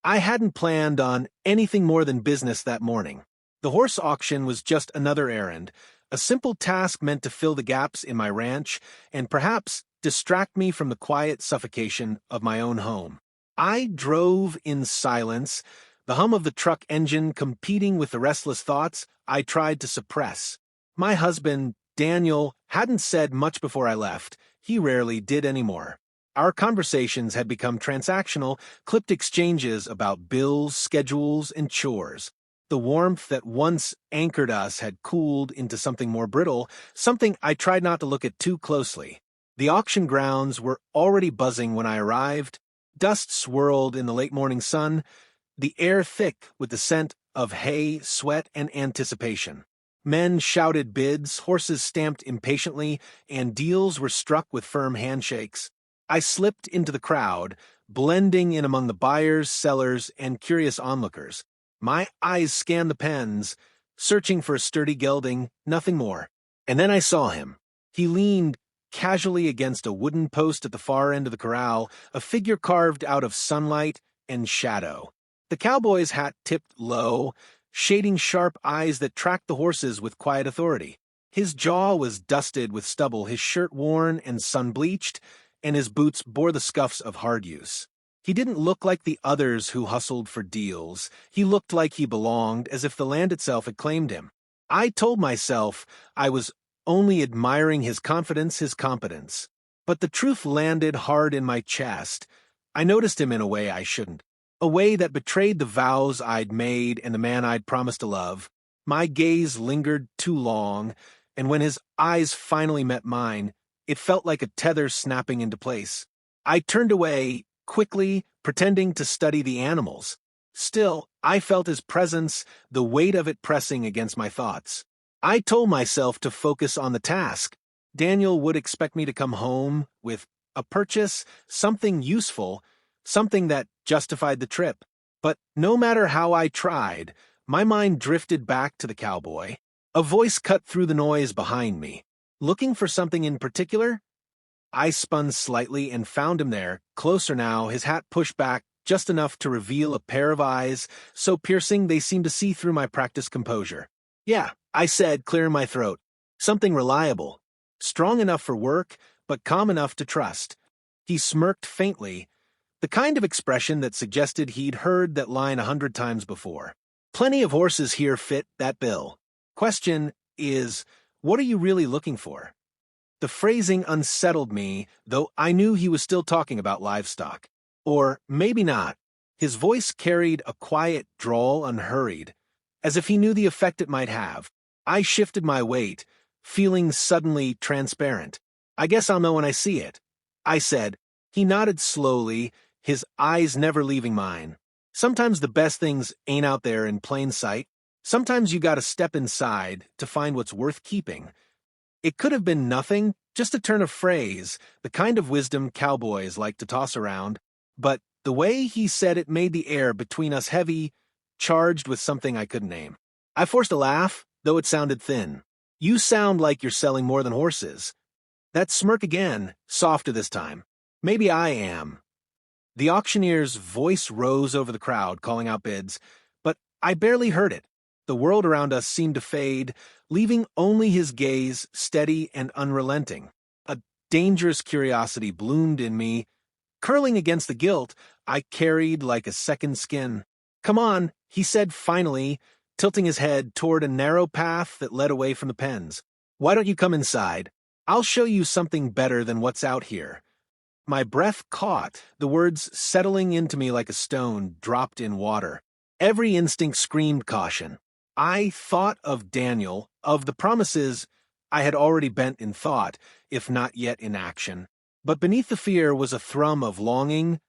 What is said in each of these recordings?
I hadn't planned on anything more than business that morning. The horse auction was just another errand, a simple task meant to fill the gaps in my ranch and perhaps distract me from the quiet suffocation of my own home. I drove in silence, the hum of the truck engine competing with the restless thoughts I tried to suppress. My husband, Daniel, hadn't said much before I left. He rarely did anymore. Our conversations had become transactional, clipped exchanges about bills, schedules, and chores. The warmth that once anchored us had cooled into something more brittle, something I tried not to look at too closely. The auction grounds were already buzzing when I arrived. Dust swirled in the late morning sun, the air thick with the scent of hay, sweat, and anticipation. Men shouted bids, horses stamped impatiently, and deals were struck with firm handshakes. I slipped into the crowd, blending in among the buyers, sellers, and curious onlookers. My eyes scanned the pens, searching for a sturdy gelding, nothing more. And then I saw him. He leaned casually against a wooden post at the far end of the corral, a figure carved out of sunlight and shadow. The cowboy's hat tipped low, shading sharp eyes that tracked the horses with quiet authority. His jaw was dusted with stubble, his shirt worn and sun-bleached, and his boots bore the scuffs of hard use. He didn't look like the others who hustled for deals. He looked like he belonged, as if the land itself had claimed him. I told myself I was only admiring his confidence, his competence. But the truth landed hard in my chest. I noticed him in a way I shouldn't. A way that betrayed the vows I'd made and the man I'd promised to love. My gaze lingered too long, and when his eyes finally met mine, it felt like a tether snapping into place. I turned away, quickly, pretending to study the animals. Still, I felt his presence, the weight of it pressing against my thoughts. I told myself to focus on the task. Daniel would expect me to come home with a purchase, something useful, something that justified the trip. But no matter how I tried, my mind drifted back to the cowboy. A voice cut through the noise behind me. Looking for something in particular? I spun slightly and found him there, closer now, his hat pushed back just enough to reveal a pair of eyes, so piercing they seemed to see through my practiced composure. Yeah, I said, clearing my throat. Something reliable. Strong enough for work, but calm enough to trust. He smirked faintly, the kind of expression that suggested he'd heard that line 100 times before. Plenty of horses here fit that bill. Question is, what are you really looking for? The phrasing unsettled me, though I knew he was still talking about livestock. Or maybe not. His voice carried a quiet drawl, unhurried, as if he knew the effect it might have. I shifted my weight, feeling suddenly transparent. I guess I'll know when I see it, I said. He nodded slowly, his eyes never leaving mine. Sometimes the best things ain't out there in plain sight. Sometimes you gotta step inside to find what's worth keeping. It could have been nothing, just a turn of phrase, the kind of wisdom cowboys like to toss around. But the way he said it made the air between us heavy, charged with something I couldn't name. I forced a laugh, though it sounded thin. You sound like you're selling more than horses. That smirk again, softer this time. Maybe I am. The auctioneer's voice rose over the crowd, calling out bids, but I barely heard it. The world around us seemed to fade, leaving only his gaze steady and unrelenting. A dangerous curiosity bloomed in me. Curling against the guilt I carried like a second skin. Come on, he said finally, tilting his head toward a narrow path that led away from the pens. Why don't you come inside? I'll show you something better than what's out here. My breath caught, the words settling into me like a stone dropped in water. Every instinct screamed caution. I thought of Daniel, of the promises I had already bent in thought, if not yet in action. But beneath the fear was a thrum of longing,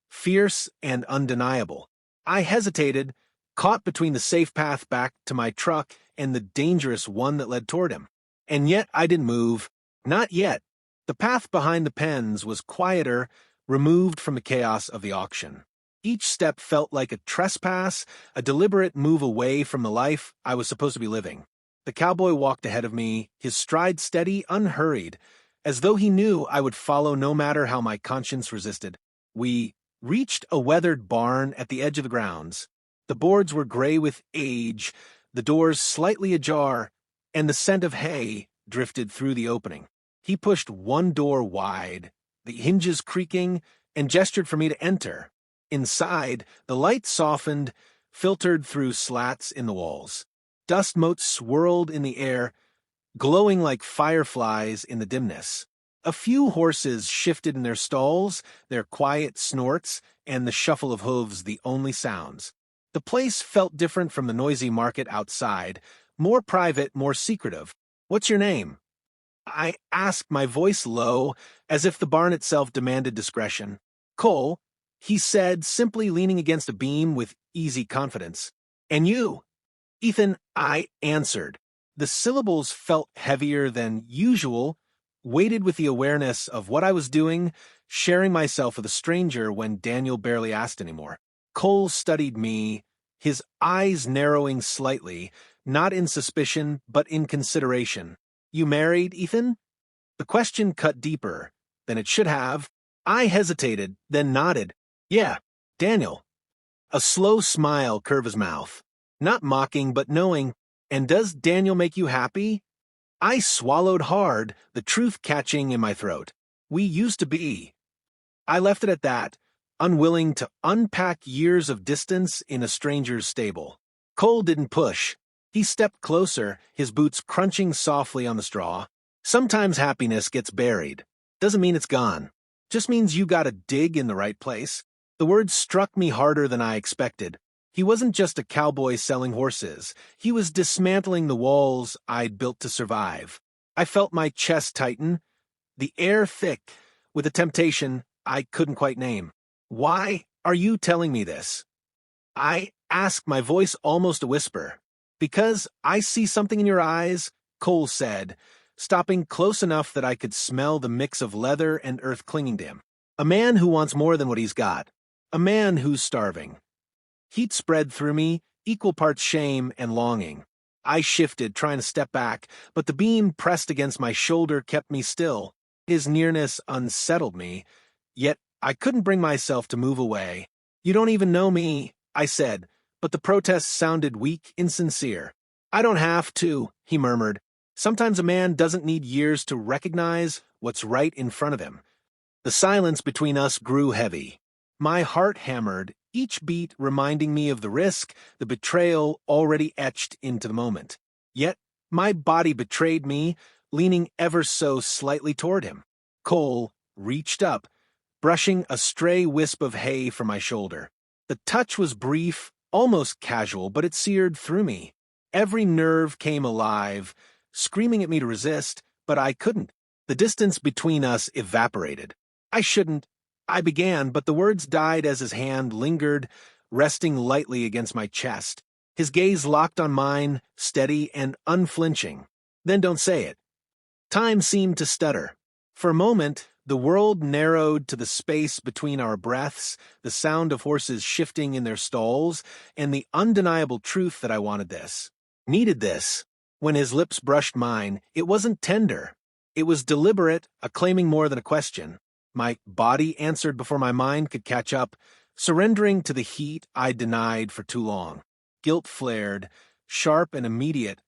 fierce and undeniable. I hesitated, caught between the safe path back to my truck and the dangerous one that led toward him. And yet I didn't move. Not yet. The path behind the pens was quieter, removed from the chaos of the auction. Each step felt like a trespass, a deliberate move away from the life I was supposed to be living. The cowboy walked ahead of me, his stride steady, unhurried, as though he knew I would follow no matter how my conscience resisted. We reached a weathered barn at the edge of the grounds. The boards were gray with age, the doors slightly ajar, and the scent of hay drifted through the opening. He pushed one door wide, the hinges creaking, and gestured for me to enter. Inside, the light softened, filtered through slats in the walls. Dust motes swirled in the air, glowing like fireflies in the dimness. A few horses shifted in their stalls, their quiet snorts and the shuffle of hooves the only sounds. The place felt different from the noisy market outside, more private, more secretive. "What's your name?" I asked, my voice low, as if the barn itself demanded discretion. "Cole," he said, simply leaning against a beam with easy confidence. "And you?" "Ethan," I answered. The syllables felt heavier than usual, weighted with the awareness of what I was doing, sharing myself with a stranger when Daniel barely asked anymore. Cole studied me, his eyes narrowing slightly, not in suspicion, but in consideration. "You married, Ethan?" The question cut deeper than it should have. I hesitated, then nodded. "Yeah, Daniel." A slow smile curved his mouth. Not mocking, but knowing. "And does Daniel make you happy?" I swallowed hard, the truth catching in my throat. "We used to be." I left it at that, unwilling to unpack years of distance in a stranger's stable. Cole didn't push. He stepped closer, his boots crunching softly on the straw. "Sometimes happiness gets buried. Doesn't mean it's gone. Just means you gotta dig in the right place." The words struck me harder than I expected. He wasn't just a cowboy selling horses. He was dismantling the walls I'd built to survive. I felt my chest tighten, the air thick, with a temptation I couldn't quite name. "Why are you telling me this?" I asked, my voice almost a whisper. "Because I see something in your eyes," Cole said, stopping close enough that I could smell the mix of leather and earth clinging to him. "A man who wants more than what he's got. A man who's starving." Heat spread through me, equal parts shame and longing. I shifted, trying to step back, but the beam pressed against my shoulder kept me still. His nearness unsettled me, yet I couldn't bring myself to move away. "You don't even know me," I said, but the protest sounded weak, insincere. "I don't have to," he murmured. "Sometimes a man doesn't need years to recognize what's right in front of him." The silence between us grew heavy. My heart hammered, each beat reminding me of the risk, the betrayal already etched into the moment. Yet my body betrayed me, leaning ever so slightly toward him. Cole reached up, brushing a stray wisp of hay from my shoulder. The touch was brief, almost casual, but it seared through me. Every nerve came alive, screaming at me to resist, but I couldn't. The distance between us evaporated. "I shouldn't," I began, but the words died as his hand lingered, resting lightly against my chest. His gaze locked on mine, steady and unflinching. "Then don't say it." Time seemed to stutter. For a moment, the world narrowed to the space between our breaths, the sound of horses shifting in their stalls, and the undeniable truth that I wanted this. Needed this. When his lips brushed mine, it wasn't tender. It was deliberate, a claiming more than a question. My body answered before my mind could catch up, surrendering to the heat I denied for too long. Guilt flared, sharp and immediate,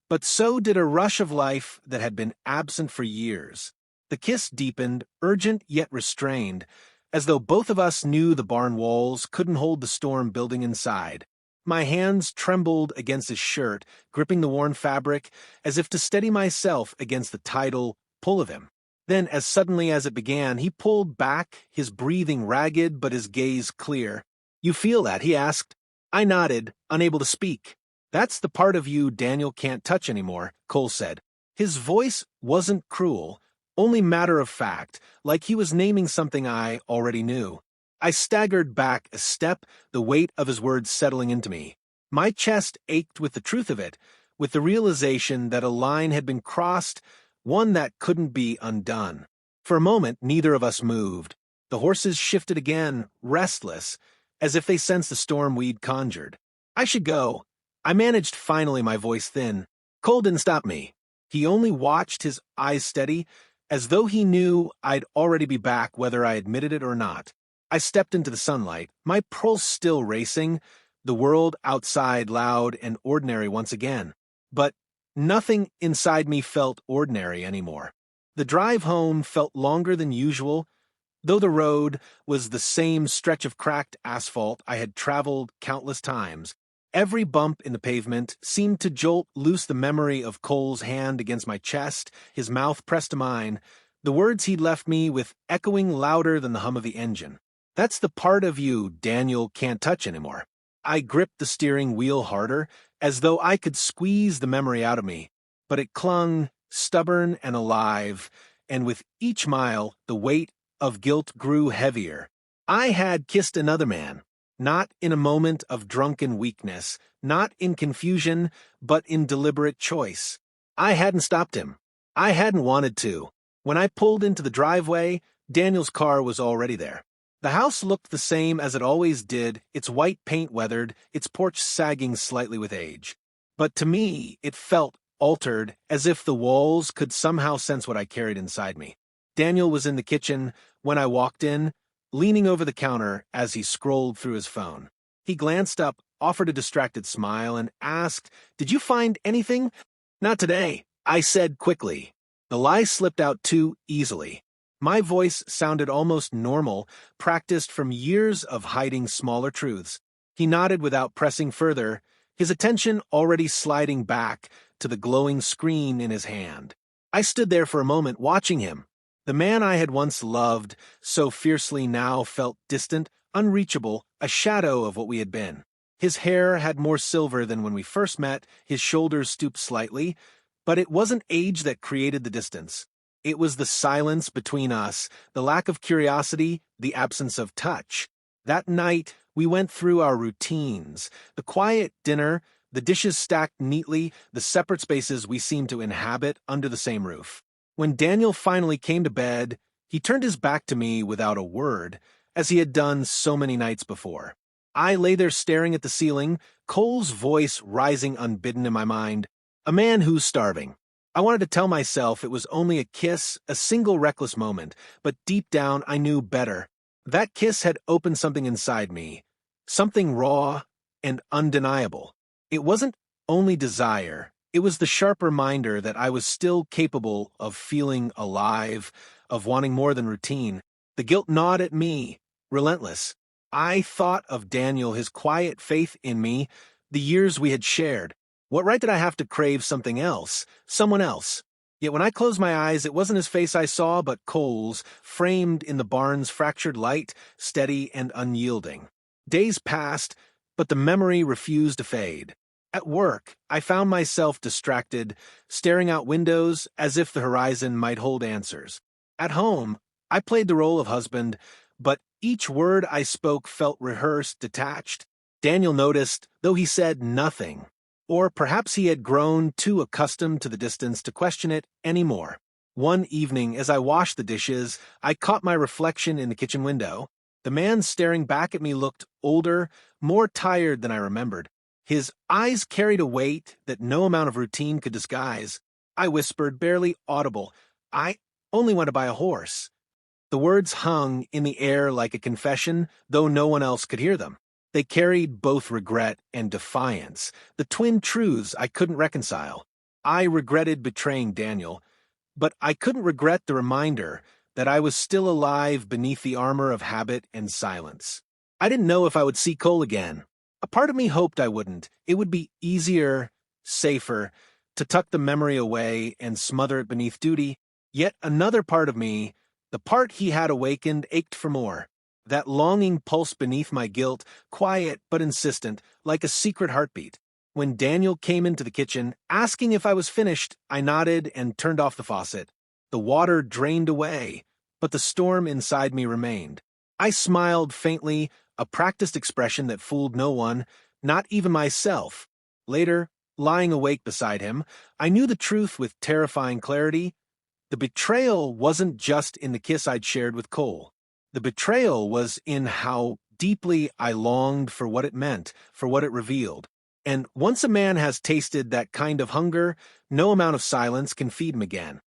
but so did a rush of life that had been absent for years. The kiss deepened, urgent yet restrained, as though both of us knew the barn walls couldn't hold the storm building inside. My hands trembled against his shirt, gripping the worn fabric, as if to steady myself against the tidal pull of him. Then, as suddenly as it began, he pulled back, his breathing ragged but his gaze clear. "You feel that?" he asked. I nodded, unable to speak. "That's the part of you Daniel can't touch anymore," Cole said. His voice wasn't cruel, only matter of fact, like he was naming something I already knew. I staggered back a step, the weight of his words settling into me. My chest ached with the truth of it, with the realization that a line had been crossed, one that couldn't be undone. For a moment, neither of us moved. The horses shifted again, restless, as if they sensed the storm we'd conjured. "I should go." I managed finally, my voice thin. Cole didn't stop me. He only watched, his eyes steady, as though he knew I'd already be back whether I admitted it or not. I stepped into the sunlight, my pulse still racing, the world outside loud and ordinary once again. But nothing inside me felt ordinary anymore. The drive home felt longer than usual, though the road was the same stretch of cracked asphalt I had traveled countless times. Every bump in the pavement seemed to jolt loose the memory of Cole's hand against my chest, his mouth pressed to mine, the words he'd left me with echoing louder than the hum of the engine. "That's the part of you Daniel can't touch anymore." I gripped the steering wheel harder, as though I could squeeze the memory out of me, but it clung, stubborn and alive, and with each mile, the weight of guilt grew heavier. I had kissed another man, not in a moment of drunken weakness, not in confusion, but in deliberate choice. I hadn't stopped him. I hadn't wanted to. When I pulled into the driveway, Daniel's car was already there. The house looked the same as it always did, its white paint weathered, its porch sagging slightly with age. But to me, it felt altered, as if the walls could somehow sense what I carried inside me. Daniel was in the kitchen when I walked in, leaning over the counter as he scrolled through his phone. He glanced up, offered a distracted smile, and asked, "Did you find anything?" "Not today," I said quickly. The lie slipped out too easily. My voice sounded almost normal, practiced from years of hiding smaller truths. He nodded without pressing further, his attention already sliding back to the glowing screen in his hand. I stood there for a moment watching him. The man I had once loved so fiercely now felt distant, unreachable, a shadow of what we had been. His hair had more silver than when we first met, his shoulders stooped slightly, but it wasn't age that created the distance. It was the silence between us, the lack of curiosity, the absence of touch. That night, we went through our routines, the quiet dinner, the dishes stacked neatly, the separate spaces we seemed to inhabit under the same roof. When Daniel finally came to bed, he turned his back to me without a word, as he had done so many nights before. I lay there staring at the ceiling, Cole's voice rising unbidden in my mind. A man who's starving. I wanted to tell myself it was only a kiss, a single reckless moment, but deep down I knew better. That kiss had opened something inside me, something raw and undeniable. It wasn't only desire, it was the sharp reminder that I was still capable of feeling alive, of wanting more than routine. The guilt gnawed at me, relentless. I thought of Daniel, his quiet faith in me, the years we had shared. What right did I have to crave something else, someone else? Yet when I closed my eyes, it wasn't his face I saw, but Cole's, framed in the barn's fractured light, steady and unyielding. Days passed, but the memory refused to fade. At work, I found myself distracted, staring out windows as if the horizon might hold answers. At home, I played the role of husband, but each word I spoke felt rehearsed, detached. Daniel noticed, though he said nothing. Or perhaps he had grown too accustomed to the distance to question it anymore. One evening, as I washed the dishes, I caught my reflection in the kitchen window. The man staring back at me looked older, more tired than I remembered. His eyes carried a weight that no amount of routine could disguise. I whispered, barely audible, "I only want to buy a horse." The words hung in the air like a confession, though no one else could hear them. They carried both regret and defiance, the twin truths I couldn't reconcile. I regretted betraying Daniel, but I couldn't regret the reminder that I was still alive beneath the armor of habit and silence. I didn't know if I would see Cole again. A part of me hoped I wouldn't. It would be easier, safer, to tuck the memory away and smother it beneath duty. Yet another part of me, the part he had awakened, ached for more. That longing pulsed beneath my guilt, quiet but insistent, like a secret heartbeat. When Daniel came into the kitchen, asking if I was finished, I nodded and turned off the faucet. The water drained away, but the storm inside me remained. I smiled faintly, a practiced expression that fooled no one, not even myself. Later, lying awake beside him, I knew the truth with terrifying clarity. The betrayal wasn't just in the kiss I'd shared with Cole. The betrayal was in how deeply I longed for what it meant, for what it revealed. And once a man has tasted that kind of hunger, no amount of silence can feed him again.